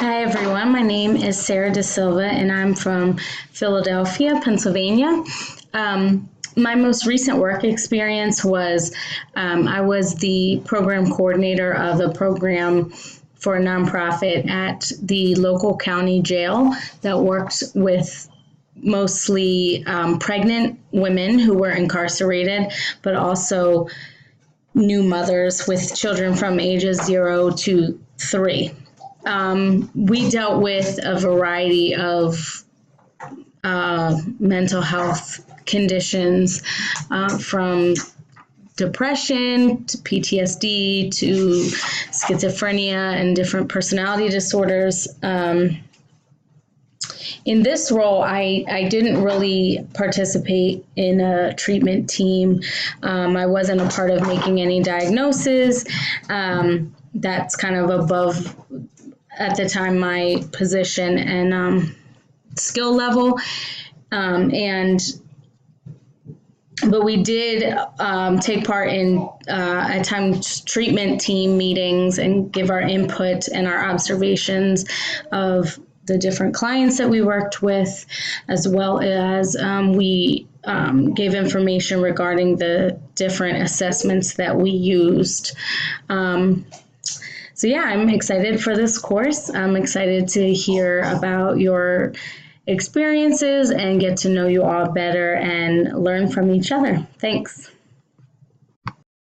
Hi, everyone. My name is Sarah Da Silva, and I'm from Philadelphia, Pennsylvania. My most recent work experience was I was the program coordinator of a program for a nonprofit at the local county jail that worked with mostly pregnant women who were incarcerated, but also new mothers with children from ages 0 to 3. We dealt with a variety of mental health conditions, from depression to PTSD to schizophrenia and different personality disorders. In this role, I didn't really participate in a treatment team. I wasn't a part of making any diagnoses. That's kind of above, at the time, my position and skill level. But we did take part in at times treatment team meetings and give our input and our observations of the different clients that we worked with, as well as we gave information regarding the different assessments that we used. So yeah, I'm excited for this course. I'm excited to hear about your experiences and get to know you all better and learn from each other. Thanks.